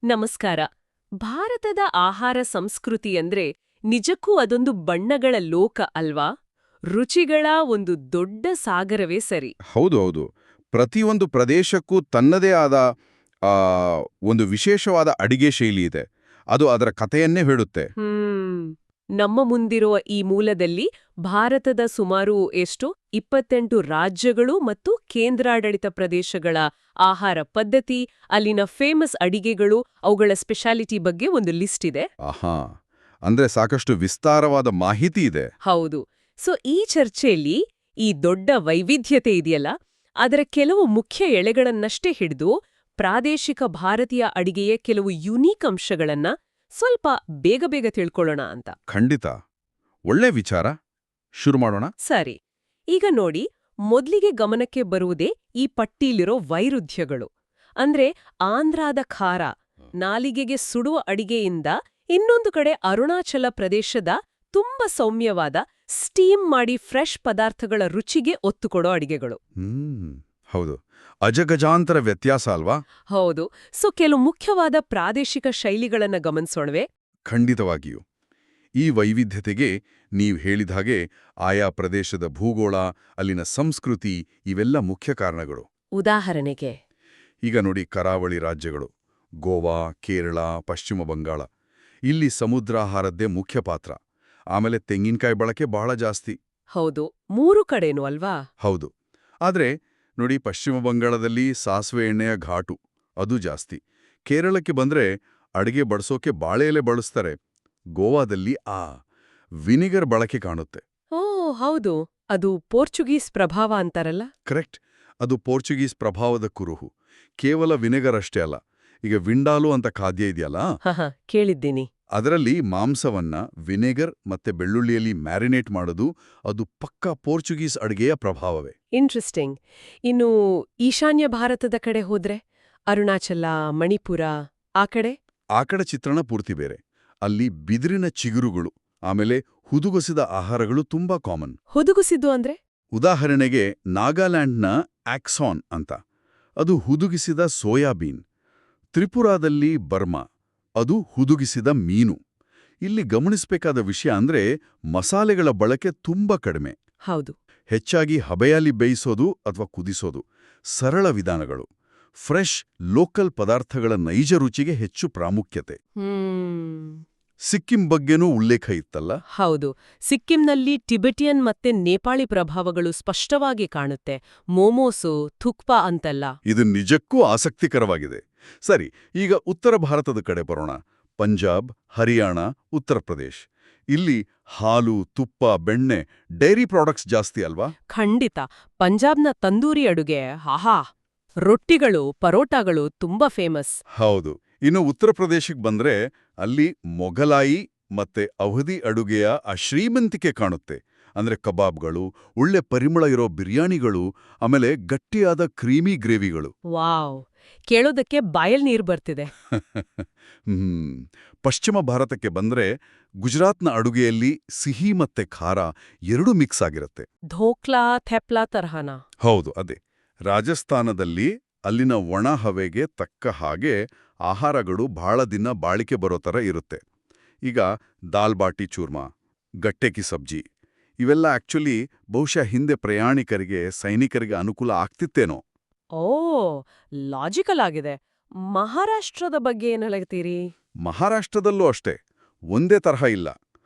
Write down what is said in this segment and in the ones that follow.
ನಮಸ್ಕಾರ. ಭಾರತದ ಆಹಾರ ಸಂಸ್ಕೃತಿ ಅಂದ್ರೆ ನಿಜಕ್ಕೂ ಅದೊಂದು ಬಣ್ಣಗಳ ಲೋಕ ಅಲ್ವಾ? ರುಚಿಗಳ ಒಂದು ದೊಡ್ಡ ಸಾಗರವೇ ಸರಿ. ಹೌದು ಹೌದು. ಪ್ರತಿಯೊಂದು ಪ್ರದೇಶಕ್ಕೂ ತನ್ನದೇ ಆದ ಆ, ಒಂದು ವಿಶೇಷವಾದ ಅಡಿಗೆ ಶೈಲಿ ಇದೆ. ಅದು ಅದರ ಕಥೆಯನ್ನೇ ಹೇಳುತ್ತೆ. ನಮ್ಮ ಮುಂದಿರುವ ಈ ಮೂಲದಲ್ಲಿ ಭಾರತದ ಸುಮಾರು 28 ರಾಜ್ಯಗಳು ಮತ್ತು ಕೇಂದ್ರಾಡಳಿತ ಪ್ರದೇಶಗಳ ಆಹಾರ ಪದ್ಧತಿ, ಅಲ್ಲಿನ ಫೇಮಸ್ ಅಡಿಗೆಗಳು, ಅವುಗಳ ಸ್ಪೆಷಾಲಿಟಿ ಬಗ್ಗೆ ಒಂದು ಲಿಸ್ಟ್ ಇದೆ. ಆಹಾ, ಅಂದ್ರೆ ಸಾಕಷ್ಟು ವಿಸ್ತಾರವಾದ ಮಾಹಿತಿ ಇದೆ. ಹೌದು. ಸೊ ಈ ಚರ್ಚೆಯಲ್ಲಿ ಈ ದೊಡ್ಡ ವೈವಿಧ್ಯತೆ ಇದೆಯಲ್ಲ, ಅದರ ಕೆಲವು ಮುಖ್ಯ ಎಳೆಗಳನ್ನಷ್ಟೇ ಹಿಡಿದು ಪ್ರಾದೇಶಿಕ ಭಾರತೀಯ ಅಡಿಗೆಯ ಕೆಲವು ಯುನೀಕ್ ಅಂಶಗಳನ್ನ ಸ್ವಲ್ಪ ಬೇಗ ಬೇಗ ತಿಳ್ಕೊಳ್ಳೋಣ ಅಂತ. ಖಂಡಿತ. ಒಳ್ಳೆ ವಿಚಾರ. ಶುರು ಮಾಡೋಣ. ಸರಿ. ಈಗ ನೋಡಿ, ಮೊದ್ಲಿಗೆ ಗಮನಕ್ಕೆ ಬರುವುದೇ ಈ ಪಟ್ಟೀಲಿರೋ ವೈರುಧ್ಯಗಳು. ಅಂದ್ರೆ ಆಂಧ್ರದ ಖಾರ, ನಾಲಿಗೆಗೆ ಸುಡುವ ಅಡಿಗೆಯಿಂದ ಇನ್ನೊಂದು ಕಡೆ ಅರುಣಾಚಲ ಪ್ರದೇಶದ ತುಂಬಾ ಸೌಮ್ಯವಾದ ಸ್ಟೀಮ್ ಮಾಡಿ ಫ್ರೆಶ್ ಪದಾರ್ಥಗಳ ರುಚಿಗೆ ಒತ್ತು ಕೊಡೋ ಅಡಿಗೆಗಳು. ಹೌದು. ಅಜಗಜಾಂತರ ವ್ಯತ್ಯಾಸ ಅಲ್ವಾ? ಹೌದು. ಸೊ ಕೆಲವು ಮುಖ್ಯವಾದ ಪ್ರಾದೇಶಿಕ ಶೈಲಿಗಳನ್ನ ಗಮನಿಸೋಣವೆ. ಖಂಡಿತವಾಗಿಯೂ. ಈ ವೈವಿಧ್ಯತೆಗೆ ನೀವು ಹೇಳಿದ ಹಾಗೆ ಆಯಾ ಪ್ರದೇಶದ ಭೂಗೋಳ, ಅಲ್ಲಿನ ಸಂಸ್ಕೃತಿ ಇವೆಲ್ಲ ಮುಖ್ಯ ಕಾರಣಗಳು. ಉದಾಹರಣೆಗೆ ಈಗ ನೋಡಿ, ಕರಾವಳಿ ರಾಜ್ಯಗಳು ಗೋವಾ, ಕೇರಳ, ಪಶ್ಚಿಮ ಬಂಗಾಳ. ಇಲ್ಲಿ ಸಮುದ್ರಾಹಾರದ್ದೇ ಮುಖ್ಯ ಪಾತ್ರ. ಆಮೇಲೆ ತೆಂಗಿನಕಾಯಿ ಬಳಕೆ ಬಹಳ ಜಾಸ್ತಿ. ಹೌದು, 3 ಕಡೆನೂ ಅಲ್ವಾ? ಹೌದು. ಆದ್ರೆ ನೋಡಿ, ಪಶ್ಚಿಮ ಬಂಗಾಳದಲ್ಲಿ ಸಾಸಿವೆ ಎಣ್ಣೆಯ ಘಾಟು ಅದು ಜಾಸ್ತಿ. ಕೇರಳಕ್ಕೆ ಬಂದ್ರೆ ಅಡಿಗೆ ಬಡಿಸೋಕೆ ಬಾಳೆ ಎಲೆ ಬಳಸ್ತಾರೆ. ಗೋವಾದಲ್ಲಿ ವಿನಿಗರ್ ಬಳಕೆ ಕಾಣುತ್ತೆ. ಓ ಹೌದು, ಅದು ಪೋರ್ಚುಗೀಸ್ ಪ್ರಭಾವ ಅಂತಾರಲ್ಲ. ಕರೆಕ್ಟ್. ಅದು ಪೋರ್ಚುಗೀಸ್ ಪ್ರಭಾವದ ಕುರುಹು. ಕೇವಲ ವಿನೆಗರ್ ಅಷ್ಟೇ ಅಲ್ಲ. ಈಗ ವಿಂಡಾಲು ಅಂತ ಖಾದ್ಯ ಇದೆಯಲ್ಲ, ಕೇಳಿದ್ದೀನಿ. ಅದರಲ್ಲಿ ಮಾಂಸವನ್ನ ವಿನೆಗರ್ ಮತ್ತೆ ಬೆಳ್ಳುಳ್ಳಿಯಲ್ಲಿ ಮ್ಯಾರಿನೇಟ್ ಮಾಡೋದು, ಅದು ಪಕ್ಕಾ ಪೋರ್ಚುಗೀಸ್ ಅಡುಗೆಯ ಪ್ರಭಾವವೇ. ಇಂಟ್ರೆಸ್ಟಿಂಗ್. ಇನ್ನು ಈಶಾನ್ಯ ಭಾರತದ ಕಡೆ ಹೋದ್ರೆ ಅರುಣಾಚಲ, ಮಣಿಪುರ ಆ ಕಡೆ ಚಿತ್ರಣ ಪೂರ್ತಿ ಬೇರೆ. ಅಲ್ಲಿ ಬಿದಿರಿನ ಚಿಗುರುಗಳು ಆಮೇಲೆ ಹುದುಗೊಸಿದ ಆಹಾರಗಳು ತುಂಬಾ ಕಾಮನ್. ಹುದುಗುಸಿದ್ದು ಅಂದ್ರೆ? ಉದಾಹರಣೆಗೆ ನಾಗಾಲ್ಯಾಂಡ್ನ ಆಕ್ಸಾನ್ ಅಂತ, ಅದು ಹುದುಗಿಸಿದ ಸೋಯಾಬೀನ್. ತ್ರಿಪುರಾದಲ್ಲಿ ಬರ್ಮಾ, ಅದು ಹುದುಗಿಸಿದ ಮೀನು. ಇಲ್ಲಿ ಗಮನಿಸಬೇಕಾದ ವಿಷಯ ಅಂದ್ರೆ ಮಸಾಲೆಗಳ ಬಳಕೆ ತುಂಬಾ ಕಡಿಮೆ. ಹೌದು. ಹೆಚ್ಚಾಗಿ ಹಬೆಯಲ್ಲಿ ಬೇಯಿಸೋದು ಅಥವಾ ಕುದಿಸೋದು. ಸರಳ ವಿಧಾನಗಳು. ಫ್ರೆಶ್ ಲೋಕಲ್ ಪದಾರ್ಥಗಳ ನೈಜ ರುಚಿಗೆ ಹೆಚ್ಚು ಪ್ರಾಮುಖ್ಯತೆ. ಸಿಕ್ಕಿಂ ಬಗ್ಗೆನೂ ಉಲ್ಲೇಖ ಇತ್ತಲ್ಲ? ಹೌದು. ಸಿಕ್ಕಿಂನಲ್ಲಿ ಟಿಬೆಟಿಯನ್ ಮತ್ತೆ ನೇಪಾಳಿ ಪ್ರಭಾವಗಳು ಸ್ಪಷ್ಟವಾಗಿ ಕಾಣುತ್ತೆ. ಮೋಮೋಸು, ಥುಕ್ಪಾ ಅಂತೆಲ್ಲ. ಇದು ನಿಜಕ್ಕೂ ಆಸಕ್ತಿಕರವಾಗಿದೆ. ಸರಿ, ಈಗ ಉತ್ತರ ಭಾರತದ ಕಡೆ ಬರೋಣ. ಪಂಜಾಬ್, ಹರಿಯಾಣ, ಉತ್ತರ ಪ್ರದೇಶ್. ಇಲ್ಲಿ ಹಾಲು, ತುಪ್ಪ, ಬೆಣ್ಣೆ, ಡೈರಿ ಪ್ರಾಡಕ್ಟ್ಸ್ ಜಾಸ್ತಿ ಅಲ್ವಾ? ಖಂಡಿತ. ಪಂಜಾಬ್ನ ತಂದೂರಿ ಅಡುಗೆ, ಆಹಾ! ರೊಟ್ಟಿಗಳು, ಪರೋಟಾಗಳು ತುಂಬಾ ಫೇಮಸ್. ಹೌದು. ಇನ್ನು ಉತ್ತರ ಪ್ರದೇಶಕ್ಕೆ ಬಂದ್ರೆ ಅಲ್ಲಿ ಮೊಘಲಾಯಿ ಮತ್ತೆ ಅವಧಿ ಅಡುಗೆಯ ಶ್ರೀಮಂತಿಕೆ ಕಾಣುತ್ತೆ. ಅಂದ್ರೆ ಕಬಾಬ್ಗಳು, ಒಳ್ಳೆ ಪರಿಮಳ ಇರೋ ಬಿರಿಯಾನಿಗಳು, ಆಮೇಲೆ ಗಟ್ಟಿಯಾದ ಕ್ರೀಮಿ ಗ್ರೇವಿಗಳು. ವಾವ್! ಕೇಳೋದಕ್ಕೆ ಬಾಯಲ್ ನೀರು ಬರ್ತಿದೆ. ಪಶ್ಚಿಮ ಭಾರತಕ್ಕೆ ಬಂದ್ರೆ ಗುಜರಾತ್ನ ಅಡುಗೆಯಲ್ಲಿ ಸಿಹಿ ಮತ್ತೆ ಖಾರ ಎರಡೂ ಮಿಕ್ಸ್ ಆಗಿರುತ್ತೆ. ಧೋಕ್ಲಾ, ಥೆಪ್ಲಾ ತರಹನ. ಹೌದು, ಅದೇ. ರಾಜಸ್ಥಾನದಲ್ಲಿ ಅಲ್ಲಿನ ಒಣ ಹವೆಗೆ ತಕ್ಕ ಹಾಗೆ ಆಹಾರಗಳು ಬಹಳ ದಿನ ಬಾಳಿಕೆ ಬರೋ ಥರ ಇರುತ್ತೆ. ಈಗ ದಾಲ್ ಬಾಟಿ ಚೂರ್ಮಾ, ಗಟ್ಟೆ ಕಿ ಸಬ್ಜಿ ಇವೆಲ್ಲ ಆಕ್ಚುಲಿ ಬಹುಶಃ ಹಿಂದೆ ಪ್ರಯಾಣಿಕರಿಗೆ, ಸೈನಿಕರಿಗೆ ಅನುಕೂಲ ಆಗ್ತಿತ್ತೇನೋ. ಓ, ಲಾಜಿಕಲ್ ಆಗಿದೆ. ಮಹಾರಾಷ್ಟ್ರದ ಬಗ್ಗೆ ಏನ್ ಹೇಳ್ತೀರಿ? ಮಹಾರಾಷ್ಟ್ರದಲ್ಲೂ ಅಷ್ಟೇ. ಒಂದೇ ತರಹ ಇಲ್ಲ.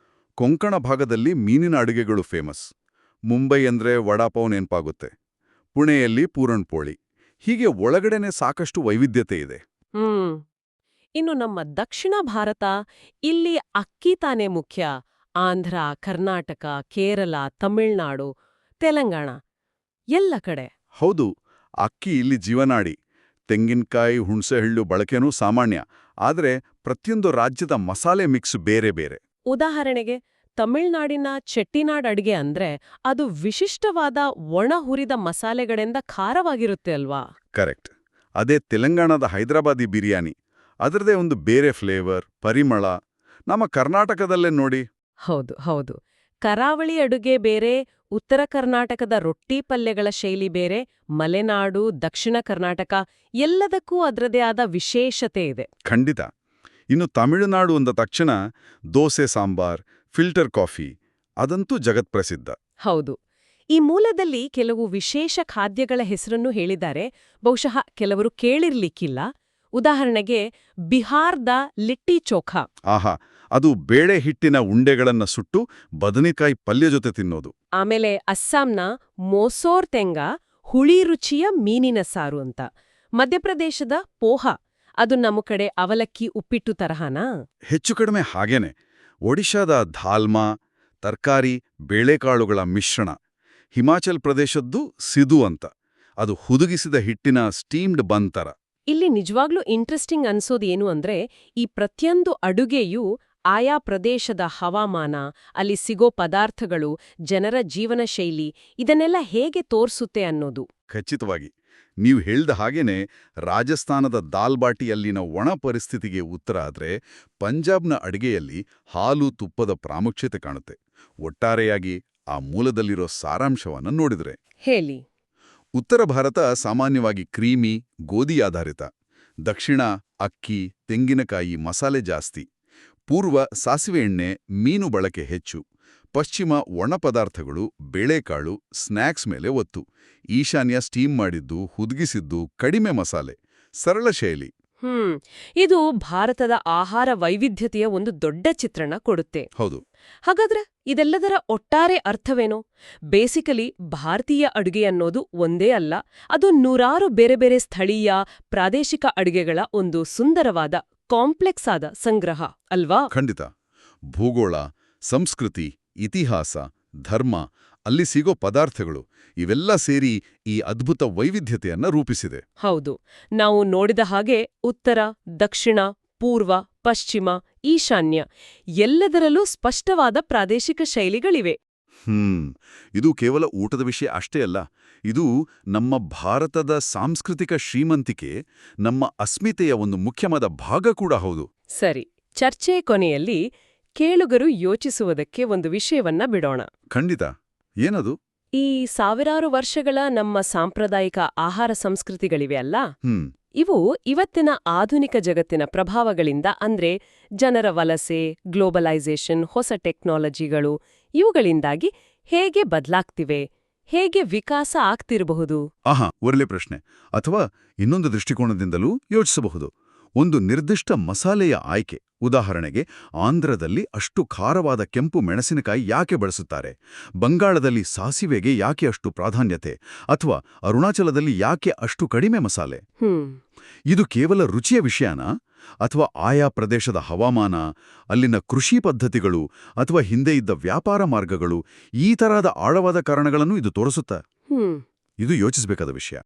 ಕೊಂಕಣ ಭಾಗದಲ್ಲಿ ಮೀನಿನ ಅಡುಗೆಗಳು ಫೇಮಸ್. ಮುಂಬೈ ಅಂದ್ರೆ ವಡಾಪಾವ್ ನೆನ್ಪಾಗುತ್ತೆ. ಪುಣೆಯಲ್ಲಿ ಪೂರಣ್ಪೋಳಿ. ಹೀಗೆ ಒಳಗಡೆನೆ ಸಾಕಷ್ಟು ವೈವಿಧ್ಯತೆ ಇದೆ. ಇನ್ನು ನಮ್ಮ ದಕ್ಷಿಣ ಭಾರತ, ಇಲ್ಲಿ ಅಕ್ಕಿ ತಾನೇ ಮುಖ್ಯ. ಆಂಧ್ರ, ಕರ್ನಾಟಕ, ಕೇರಳ, ತಮಿಳ್ನಾಡು, ತೆಲಂಗಾಣ ಎಲ್ಲ ಕಡೆ. ಹೌದು, ಅಕ್ಕಿ ಇಲ್ಲಿ ಜೀವನಾಡಿ. ತೆಂಗಿನಕಾಯಿ, ಹುಣಸೆಹಳ್ಳು ಬಳಕೆನೂ ಸಾಮಾನ್ಯ. ಆದ್ರೆ ಪ್ರತಿಯೊಂದು ರಾಜ್ಯದ ಮಸಾಲೆ ಮಿಕ್ಸ್ ಬೇರೆ ಬೇರೆ. ಉದಾಹರಣೆಗೆ ತಮಿಳ್ನಾಡಿನ ಚೆಟ್ಟಿನಾಡ್ ಅಡ್ಗೆ ಅಂದ್ರೆ ಅದು ವಿಶಿಷ್ಟವಾದ ಒಣ ಹುರಿದ ಮಸಾಲೆಗಳಿಂದ ಖಾರವಾಗಿರುತ್ತೆ ಅಲ್ವಾ? ಕರೆಕ್ಟ್. ಅದೇ ತೆಲಂಗಾಣದ ಹೈದರಾಬಾದಿ ಬಿರಿಯಾನಿ, ಅದರದೇ ಒಂದು ಬೇರೆ ಫ್ಲೇವರ್, ಪರಿಮಳ. ನಮ್ಮ ಕರ್ನಾಟಕದಲ್ಲೇ ನೋಡಿ. ಹೌದು ಹೌದು. ಕರಾವಳಿ ಅಡುಗೆ ಬೇರೆ, ಉತ್ತರ ಕರ್ನಾಟಕದ ರೊಟ್ಟಿ ಪಲ್ಯಗಳ ಶೈಲಿ ಬೇರೆ, ಮಲೆನಾಡು, ದಕ್ಷಿಣ ಕರ್ನಾಟಕ ಎಲ್ಲದಕ್ಕೂ ಅದರದೇ ಆದ ವಿಶೇಷತೆ ಇದೆ. ಖಂಡಿತ. ಇನ್ನು ತಮಿಳುನಾಡು ಅಂದ ತಕ್ಷಣ ದೋಸೆ ಸಾಂಬಾರ್, ಫಿಲ್ಟರ್ ಕಾಫಿ ಅದಂತೂ ಜಗತ್ಪ್ರಸಿದ್ಧ. ಹೌದು. ಈ ಮೂಲದಲ್ಲಿ ಕೆಲವು ವಿಶೇಷ ಖಾದ್ಯಗಳ ಹೆಸರನ್ನು ಹೇಳಿದ್ದಾರೆ, ಬಹುಶಃ ಕೆಲವರು ಕೇಳಿರ್ಲಿಕ್ಕಿಲ್ಲ. ಉದಾಹರಣೆಗೆ ಬಿಹಾರ್ದ ಲಿಟ್ಟಿ ಚೋಖಾ. ಆಹಾ, ಅದು ಬೇಳೆ ಹಿಟ್ಟಿನ ಉಂಡೆಗಳನ್ನ ಸುಟ್ಟು ಬದನೆಕಾಯಿ ಪಲ್ಯ ಜೊತೆ ತಿನ್ನೋದು. ಆಮೇಲೆ ಅಸ್ಸಾಂನ ಮೋಸೋರ್ ತೆಂಗಾ, ಹುಳಿ ರುಚಿಯ ಮೀನಿನ ಸಾರು ಅಂತ. ಮಧ್ಯಪ್ರದೇಶದ ಪೋಹ, ಅದು ನಮ್ಮ ಕಡೆ ಅವಲಕ್ಕಿ ಉಪ್ಪಿಟ್ಟು ತರಹನಾ? ಹೆಚ್ಚು ಕಡಿಮೆ ಹಾಗೇನೆ. ಒಡಿಶಾದ ಧಾಲ್ಮಾ, ತರಕಾರಿ ಬೇಳೆಕಾಳುಗಳ ಮಿಶ್ರಣ. ಹಿಮಾಚಲ್ ಪ್ರದೇಶದ್ದು ಸಿದು ಅಂತ, ಅದು ಹುದುಗಿಸಿದ ಹಿಟ್ಟಿನ ಸ್ಟೀಮ್ಡ್ ಬನ್ ತರ. ಇಲ್ಲಿ ನಿಜವಾಗ್ಲೂ ಇಂಟ್ರೆಸ್ಟಿಂಗ್ ಅನ್ಸೋದು ಏನು ಅಂದ್ರೆ, ಈ ಪ್ರತಿಯೊಂದು ಅಡುಗೆಯೂ ಆಯಾ ಪ್ರದೇಶದ ಹವಾಮಾನ, ಅಲ್ಲಿ ಸಿಗೋ ಪದಾರ್ಥಗಳು, ಜನರ ಜೀವನ ಶೈಲಿ ಇದನ್ನೆಲ್ಲ ಹೇಗೆ ತೋರ್ಸುತ್ತೆ ಅನ್ನೋದು. ಖಚಿತವಾಗಿ. ನೀವು ಹೇಳ್ದ ಹಾಗೇನೆ ರಾಜಸ್ಥಾನದ ದಾಲ್ ಬಾಟಿಯಲ್ಲಿನ ಒಣ ಪರಿಸ್ಥಿತಿಗೆ ಉತ್ತರ ಆದ್ರೆ, ಪಂಜಾಬ್ನ ಅಡಿಗೆಯಲ್ಲಿ ಹಾಲು ತುಪ್ಪದ ಪ್ರಾಮುಖ್ಯತೆ ಕಾಣುತ್ತೆ. ಒಟ್ಟಾರೆಯಾಗಿ ಆ ಮೂಲದಲ್ಲಿರೋ ಸಾರಾಂಶವನ್ನ ನೋಡಿದ್ರೆ ಹೇಳಿ. ಉತ್ತರ ಭಾರತ ಸಾಮಾನ್ಯವಾಗಿ ಕ್ರೀಮಿ, ಗೋಧಿ ಆಧಾರಿತ. ದಕ್ಷಿಣ ಅಕ್ಕಿ, ತೆಂಗಿನಕಾಯಿ, ಮಸಾಲೆ ಜಾಸ್ತಿ. ಪೂರ್ವ ಸಾಸಿವೆ ಎಣ್ಣೆ, ಮೀನು ಬಳಕೆ ಹೆಚ್ಚು. ಪಶ್ಚಿಮ ಒಣ ಪದಾರ್ಥಗಳು, ಬೇಳೆಕಾಳು, ಸ್ನ್ಯಾಕ್ಸ್ ಮೇಲೆ ಒತ್ತು. ಈಶಾನ್ಯ ಸ್ಟೀಮ್ ಮಾಡಿದ್ದು, ಹುದುಗಿಸಿದ್ದು, ಕಡಿಮೆ ಮಸಾಲೆ. ಸರಳ ಶೈಲಿ. ಇದು ಭಾರತದ ಆಹಾರ ವೈವಿಧ್ಯತೆಯ ಒಂದು ದೊಡ್ಡ ಚಿತ್ರಣ ಕೊಡುತ್ತೆ. ಹೌದು. ಹಾಗಾದ್ರೆ ಇದೆಲ್ಲದರ ಒಟ್ಟಾರೆ ಅರ್ಥವೇನೋ? ಬೇಸಿಕಲಿ ಭಾರತೀಯ ಅಡುಗೆ ಅನ್ನೋದು ಒಂದೇ ಅಲ್ಲ, ಅದು ನೂರಾರು ಬೇರೆ ಬೇರೆ ಸ್ಥಳೀಯ, ಪ್ರಾದೇಶಿಕ ಅಡುಗೆಗಳ ಒಂದು ಸುಂದರವಾದ, ಕಾಂಪ್ಲೆಕ್ಸ್ ಆದ ಸಂಗ್ರಹ ಅಲ್ವಾ? ಖಂಡಿತ. ಭೂಗೋಳ, ಸಂಸ್ಕೃತಿ, ಇತಿಹಾಸ, ಧರ್ಮ, ಅಲ್ಲಿ ಸಿಗೋ ಪದಾರ್ಥಗಳು ಇವೆಲ್ಲ ಸೇರಿ ಈ ಅದ್ಭುತ ವೈವಿಧ್ಯತೆಯನ್ನ ರೂಪಿಸಿದೆ. ಹೌದು. ನಾವು ನೋಡಿದ ಹಾಗೆ ಉತ್ತರ, ದಕ್ಷಿಣ, ಪೂರ್ವ, ಪಶ್ಚಿಮ, ಈಶಾನ್ಯ ಎಲ್ಲದರಲ್ಲೂ ಸ್ಪಷ್ಟವಾದ ಪ್ರಾದೇಶಿಕ ಶೈಲಿಗಳಿವೆ. ಇದು ಕೇವಲ ಊಟದ ವಿಷಯ ಅಷ್ಟೇ ಅಲ್ಲ. ಇದು ನಮ್ಮ ಭಾರತದ ಸಾಂಸ್ಕೃತಿಕ ಶ್ರೀಮಂತಿಕೆ, ನಮ್ಮ ಅಸ್ಮಿತೆಯ ಒಂದು ಮುಖ್ಯವಾದ ಭಾಗ ಕೂಡ ಹೌದು. ಸರಿ, ಚರ್ಚೆ ಕೊನೆಯಲ್ಲಿ ಕೇಳುಗರು ಯೋಚಿಸುವುದಕ್ಕೆ ಒಂದು ವಿಷಯವನ್ನ ಬಿಡೋಣ. ಖಂಡಿತ. ಏನದು? ಈ ಸಾವಿರಾರು ವರ್ಷಗಳ ನಮ್ಮ ಸಾಂಪ್ರದಾಯಿಕ ಆಹಾರ ಸಂಸ್ಕೃತಿಗಳಿವೆ ಅಲ್ಲ, ಇವು ಇವತ್ತಿನ ಆಧುನಿಕ ಜಗತ್ತಿನ ಪ್ರಭಾವಗಳಿಂದ, ಅಂದ್ರೆ ಜನರ ವಲಸೆ, ಗ್ಲೋಬಲೈಸೇಷನ್, ಹೊಸ ಟೆಕ್ನಾಲಜಿಗಳು ಇವುಗಳಿಂದಾಗಿ ಹೇಗೆ ಬದಲಾಗ್ತಿವೆ, ಹೇಗೆ ವಿಕಾಸ ಆಗ್ತಿರಬಹುದು? ಒಳ್ಳೆ ಪ್ರಶ್ನೆ. ಅಥವಾ ಇನ್ನೊಂದು ದೃಷ್ಟಿಕೋನದಿಂದಲೂ ಯೋಚಿಸಬಹುದು. ಒಂದು ನಿರ್ದಿಷ್ಟ ಮಸಾಲೆಯ ಆಯ್ಕೆ. ಉದಾಹರಣೆಗೆ, ಆಂಧ್ರದಲ್ಲಿ ಅಷ್ಟು ಖಾರವಾದ ಕೆಂಪು ಮೆಣಸಿನಕಾಯಿ ಯಾಕೆ ಬಳಸುತ್ತಾರೆ? ಬಂಗಾಳದಲ್ಲಿ ಸಾಸಿವೆಗೆ ಯಾಕೆ ಅಷ್ಟು ಪ್ರಾಧಾನ್ಯತೆ? ಅಥವಾ ಅರುಣಾಚಲದಲ್ಲಿ ಯಾಕೆ ಅಷ್ಟು ಕಡಿಮೆ ಮಸಾಲೆ? ಇದು ಕೇವಲ ರುಚಿಯ ವಿಷಯನಾ? ಅಥವಾ ಆಯಾ ಪ್ರದೇಶದ ಹವಾಮಾನ, ಅಲ್ಲಿನ ಕೃಷಿ ಪದ್ಧತಿಗಳು, ಅಥವಾ ಹಿಂದೆ ಇದ್ದ ವ್ಯಾಪಾರ ಮಾರ್ಗಗಳು, ಈ ತರಹದ ಆಳವಾದ ಕಾರಣಗಳನ್ನು ಇದು ತೋರಿಸುತ್ತಾ? ಇದು ಯೋಚಿಸಬೇಕಾದ ವಿಷಯ.